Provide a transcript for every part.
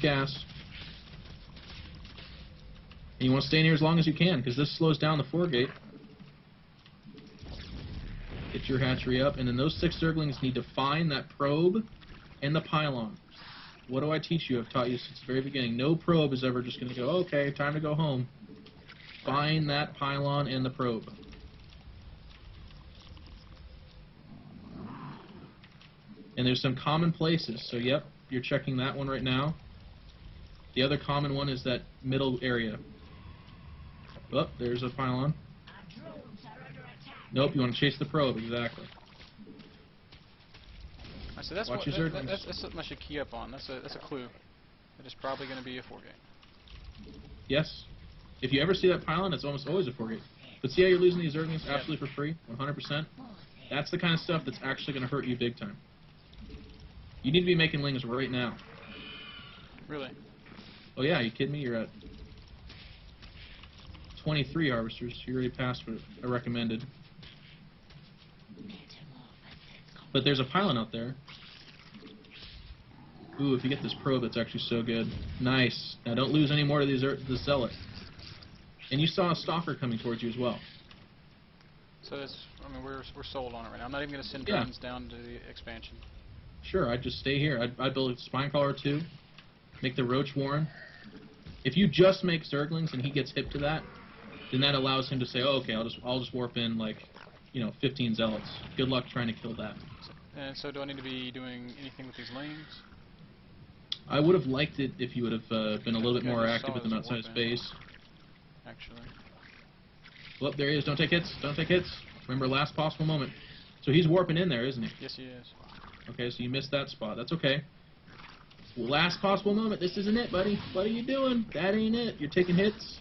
gas. And you want to stay in here as long as you can, because this slows down the foregate. Get your hatchery up, and then those 6 Zerglings need to find that probe and the pylon. What do I teach you? I've taught you since the very beginning. No probe is ever just going to go, okay, time to go home. Find that pylon and the probe. And there's some common places. So, yep, you're checking that one right now. The other common one is that middle area. Oh, there's a pylon. Nope, you want to chase the probe, exactly. So that's Watch what, your that's something I should key up on. That's a clue. That is probably going to be a foregate. Yes. If you ever see that pylon, it's almost always a foregate. But see how you're losing these Zerglings absolutely for free? 100%? That's the kind of stuff that's actually going to hurt you big time. You need to be making lings right now. Really? Oh yeah, you kidding me? You're at 23 harvesters. You already passed what I recommended. But there's a pylon out there. Ooh, if you get this probe, it's actually so good. Nice. Now don't lose any more to the zealot. And you saw a stalker coming towards you as well. So that's, I mean, we're sold on it right now. I'm not even going to send drones down to the expansion. Sure, I'd just stay here. I'd build a spine crawler too. Make the roach warren. If you just make Zerglings and he gets hip to that, then that allows him to say, oh, okay, I'll just warp in like, 15 zealots. Good luck trying to kill that. And so do I need to be doing anything with these lings? I would have liked it if you would have been a little bit more active with them outside of space. Actually. Well, there he is. Don't take hits. Don't take hits. Remember, last possible moment. So he's warping in there, isn't he? Yes, he is. Okay, so you missed that spot. That's okay. Last possible moment. This isn't it, buddy. What are you doing? That ain't it. You're taking hits.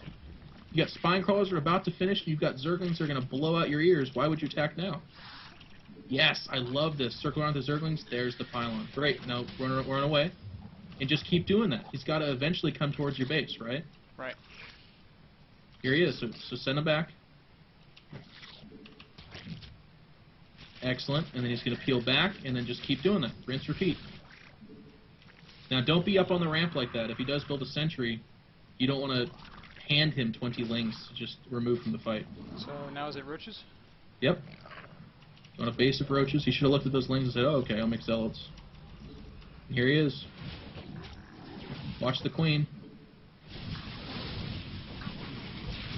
You got spine crawlers that are about to finish. You've got Zerglings that are going to blow out your ears. Why would you attack now? Yes, I love this. Circle around the Zerglings. There's the pylon. Great. Now run away. And just keep doing that. He's got to eventually come towards your base, right? Right. Here he is. So send him back. Excellent. And then he's going to peel back, and then just keep doing that. Rinse, repeat. Now, don't be up on the ramp like that. If he does build a sentry, you don't want to hand him 20 lings to just remove from the fight. So now is it roaches? Yep. On a base of roaches, he should have looked at those lings and said, oh, okay, I'll make zealots. And here he is. Watch the queen.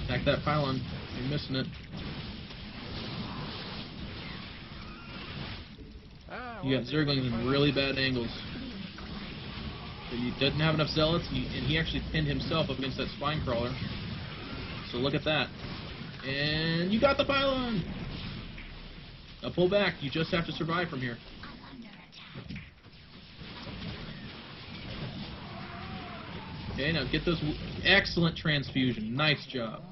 Attack that pylon. You're missing it. You got Zerglings in really bad angles. So he doesn't have enough zealots, and he actually pinned himself up against that spine crawler. So look at that. And you got the pylon! Now pull back. You just have to survive from here. Okay, now get those... Excellent transfusion. Nice job.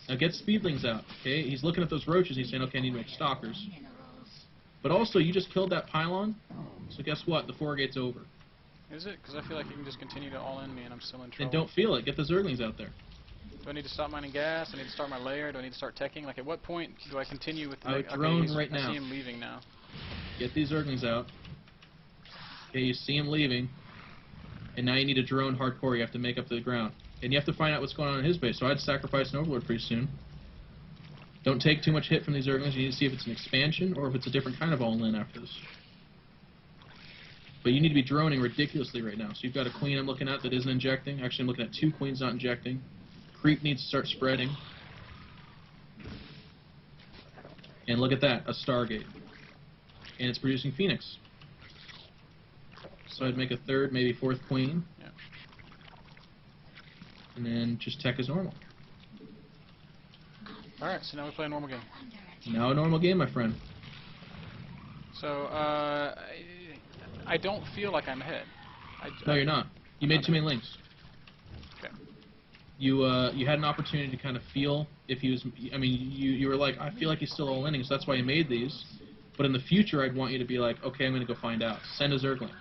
Now get speedlings out. Okay, he's looking at those roaches. He's saying, okay, I need to make stalkers. But also, you just killed that pylon, so guess what? The foregate's over. Is it? Because I feel like you can just continue to all-in me and I'm still in trouble. And don't feel it. Get the Zerglings out there. Do I need to stop mining gas? Do I need to start my lair? Do I need to start teching? Like, at what point do I continue with the... I would drone right now. I see him leaving now. Get these Zerglings out. Okay, you see him leaving. And now you need to drone hardcore. You have to make up the ground. And you have to find out what's going on in his base. So I'd sacrifice an Overlord pretty soon. Don't take too much hit from these Zerglings. You need to see if it's an expansion or if it's a different kind of all-in after this. But you need to be droning ridiculously right now. So you've got a queen I'm looking at that isn't injecting. Actually, I'm looking at 2 queens not injecting. Creep needs to start spreading. And look at that, a Stargate. And it's producing Phoenix. So I'd make a 3rd, maybe 4th queen. Yeah. And then just tech as normal. Alright, so now we play a normal game. Now a normal game, my friend. So, I don't feel like I'm ahead. No, you're not. You made too many links. Okay. You had an opportunity to kind of feel if he was... I mean, you were like, I feel like he's still all-inning, so that's why you made these. But in the future, I'd want you to be like, okay, I'm going to go find out. Send a Zergling.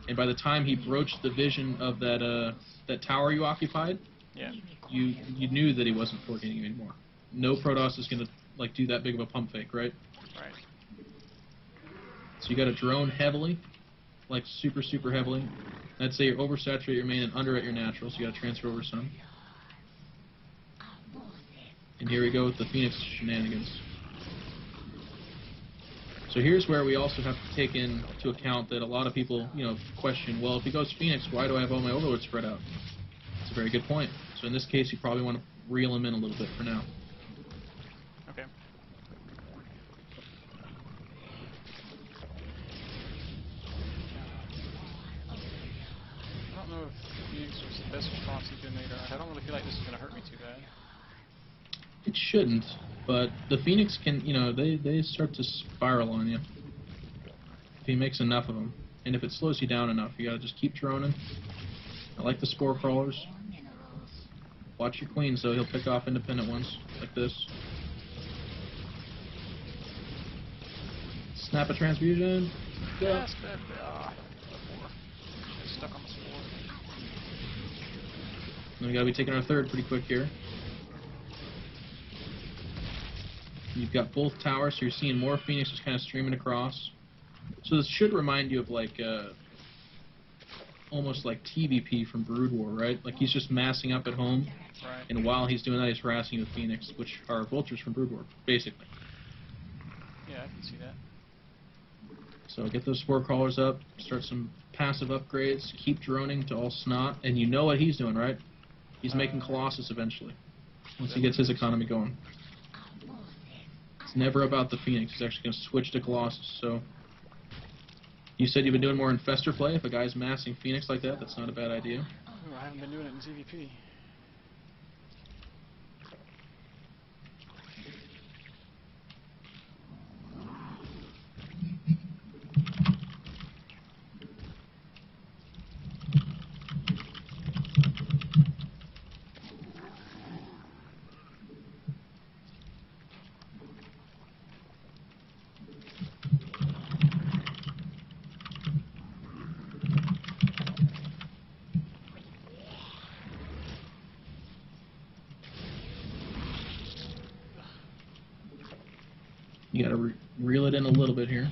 And by the time he broached the vision of that tower you occupied, yeah, you knew that he wasn't forgetting you anymore. No Protoss is going to like do that big of a pump fake, right? Right. So you got to drone heavily, like super heavily. I'd say you oversaturate your main and under at your natural, so you gotta transfer over some. And here we go with the Phoenix shenanigans. So here's where we also have to take into account that a lot of people, question, well, if he goes Phoenix, why do I have all my overlords spread out? It's a very good point. So in this case, you probably want to reel him in a little bit for now. Okay. I don't know if Phoenix was the best response he could make or not. I don't really feel like this is going to hurt me too bad. It shouldn't, but the Phoenix can, they start to spiral on you if he makes enough of them. And if it slows you down enough, you gotta just keep droning. I like the spore crawlers. Watch your queens, though. He'll pick off independent ones, like this. Snap a transfusion. Go. Yes, baby. Stuck on the spore. And we gotta be taking our third pretty quick here. You've got both towers, so you're seeing more Phoenix just kind of streaming across. So this should remind you of almost like TVP from Brood War, right? Like he's just massing up at home, right. And while he's doing that, he's harassing you with Phoenix, which are vultures from Brood War, basically. Yeah, I can see that. So get those spore crawlers up, start some passive upgrades, keep droning to all snot, and you know what he's doing, right? He's making Colossus eventually, once he gets his economy going. It's never about the Phoenix. He's actually going to switch to Colossus. So you said you've been doing more Infestor play. If a guy's massing Phoenix like that, that's not a bad idea. Ooh, I haven't been doing it in TVP. You got to reel it in a little bit here.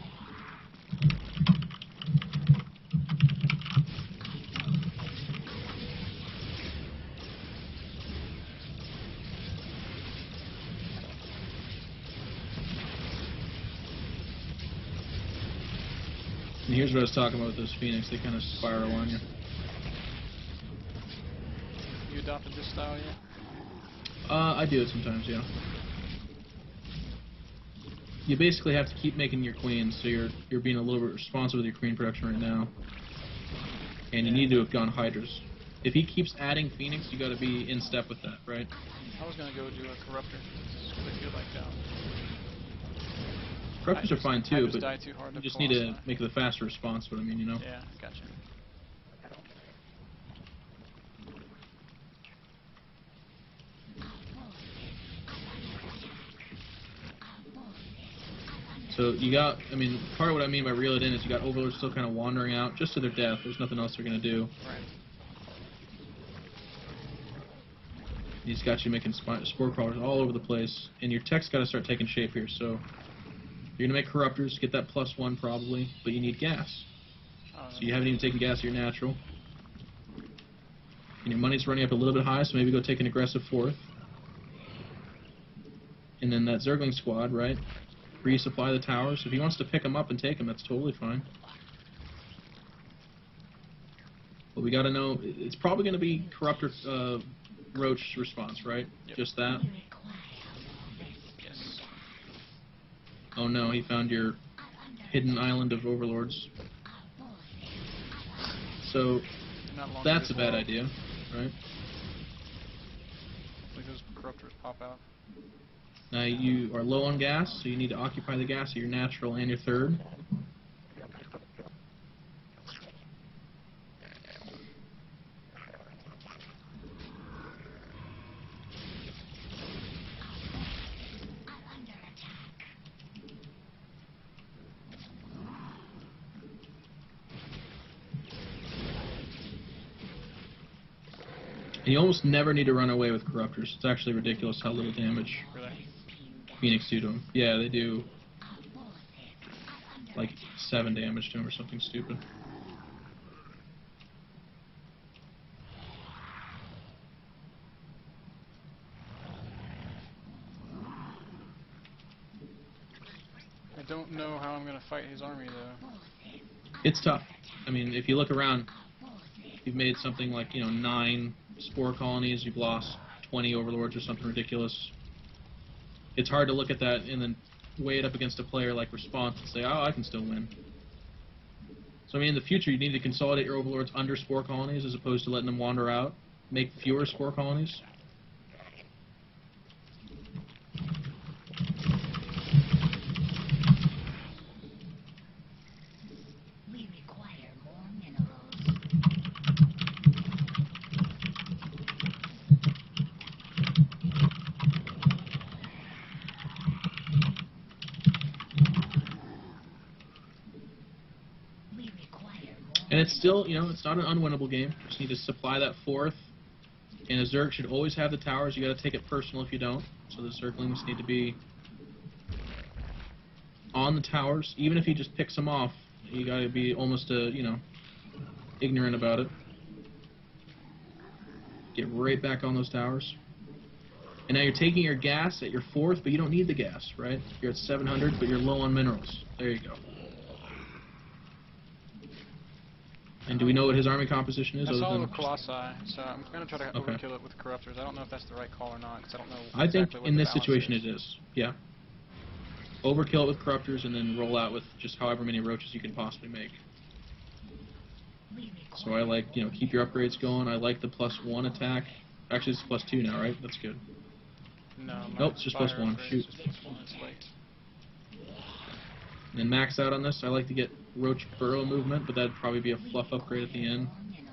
And here's what I was talking about with those Phoenix. They kind of spiral on you. You adopted this style yet? I do it sometimes, yeah. You basically have to keep making your queens, so you're being a little bit responsive with your queen production right now. And you need to have gone Hydras. If he keeps adding Phoenix, you got to be in step with that, right? I was gonna go do a Corruptor. I feel like Corruptors are fine too, but die too hard you to just need to Colossi. make the faster response. What I mean, Yeah, gotcha. So you got, part of what I mean by reel it in is you got Overlords still kind of wandering out, just to their death. There's nothing else they're going to do. Right. He's got you making spore crawlers all over the place, and your tech's got to start taking shape here. So you're going to make Corruptors, get that +1 probably, but you need gas. So you haven't even taken gas of your natural. And your money's running up a little bit high, so maybe go take an aggressive fourth. And then that Zergling squad, right? Resupply the towers. If he wants to pick them up and take them, that's totally fine. But we got to know, it's probably going to be Corruptor Roach's response, right? Yep. Just that? Yes. Oh no, he found your hidden island of overlords. So that's a bad idea, right? Hopefully those Corruptors pop out. Now you are low on gas, so you need to occupy the gas of your natural and your third. And you almost never need to run away with Corruptors. It's actually ridiculous how little damage Really? Phoenix do to them. Yeah, they do like 7 damage to him or something stupid. I don't know how I'm going to fight his army, though. It's tough. I mean, if you look around, you've made something like, 9 spore colonies, you've lost 20 overlords or something ridiculous. It's hard to look at that and then weigh it up against a player like Response and say, oh, I can still win. So, I mean, in the future, you need to consolidate your overlords under spore colonies as opposed to letting them wander out. Make fewer spore colonies. We require more minerals. We require more. And it's still, it's not an unwinnable game. You just need to supply that 4th. And a Zerg should always have the towers. You got to take it personal if you don't. So the Zerglings need to be on the towers. Even if he just picks them off, you got to be almost, ignorant about it. Get right back on those towers. And now you're taking your gas at your 4th, but you don't need the gas, right? You're at 700, but you're low on minerals. There you go. And do we know what his army composition is? I saw other it than with Colossi, so I'm going to try to Okay. overkill it with Corruptors. I don't know if that's the right call or not, because I don't know I think exactly what in the this balance situation is. it is. Yeah. Overkill it with Corruptors and then roll out with just however many roaches you can possibly make. So I like, keep your upgrades going. I like the +1 attack. Actually, it's +2 now, right? That's good. No, my Nope, it's just fire +1. upgrade Shoot. is just +1. It's late. And max out on this. I like to get Roach Burrow movement, but that'd probably be a fluff upgrade at the end. Might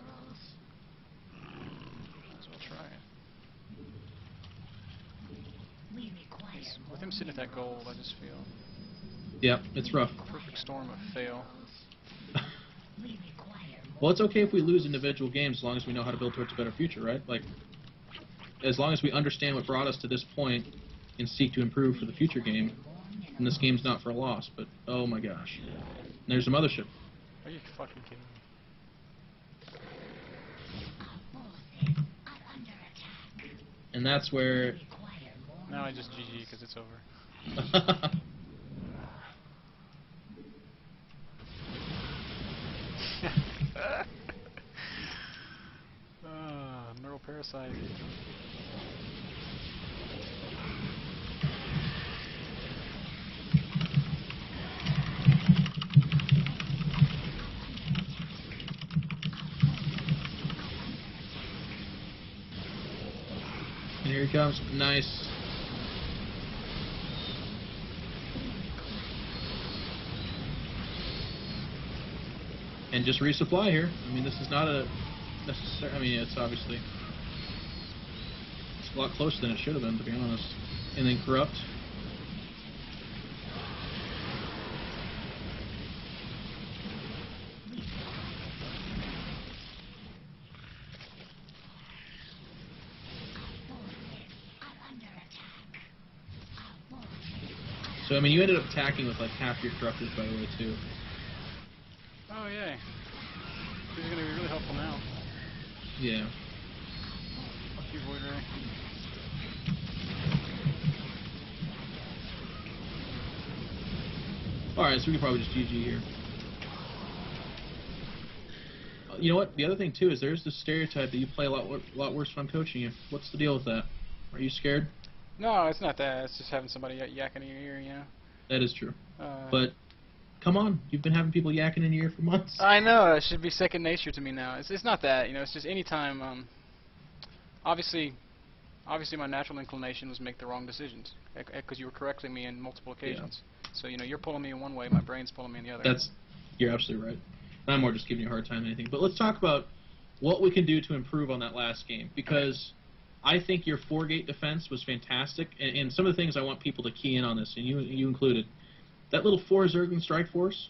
as well try it. With him sitting at that gold, I just feel Yeah, it's rough. perfect storm of fail. Well, it's okay if we lose individual games as long as we know how to build towards a better future, right? Like, as long as we understand what brought us to this point and seek to improve for the future game, and this game's not for a loss, but oh my gosh. And there's a mothership. Are you fucking kidding me? And that's where... Now I just GG because it's over. Neural parasite. And here he comes. Nice. And just resupply here. I mean, this is not a necessary... I mean, it's obviously... It's a lot closer than it should have been, to be honest. And then Corrupt. So, I mean, you ended up attacking with like half your Corruptors, by the way, too. Oh, yay. These are going to be really helpful now. Yeah. Fuck you, Void Ray. Alright, so we can probably just GG here. You know what? The other thing, too, is there's this stereotype that you play a lot worse when I'm coaching you. What's the deal with that? Are you scared? No, it's not that. It's just having somebody yakking in your ear, you know? That is true. But, come on. You've been having people yakking in your ear for months. I know. It should be second nature to me now. It's not that, you know. It's just anytime, obviously my natural inclination was make the wrong decisions. Because you were correcting me in multiple occasions. Yeah. So, you know, you're pulling me in one way, my brain's pulling me in the other. You're absolutely right. And I'm more just giving you a hard time than anything. But let's talk about what we can do to improve on that last game. Because I think your 4-gate defense was fantastic. And some of the things I want people to key in on this, and you included. That little 4 Zergling strike force,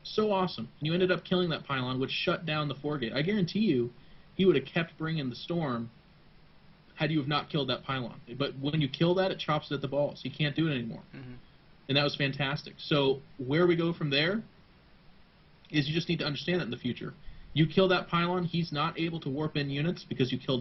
so awesome. And you ended up killing that pylon, which shut down the 4-gate. I guarantee you, he would have kept bringing the storm had you have not killed that pylon. But when you kill that, it chops it at the balls. You can't do it anymore. Mm-hmm. And that was fantastic. So where we go from there is you just need to understand that in the future. You kill that pylon, he's not able to warp in units because you killed the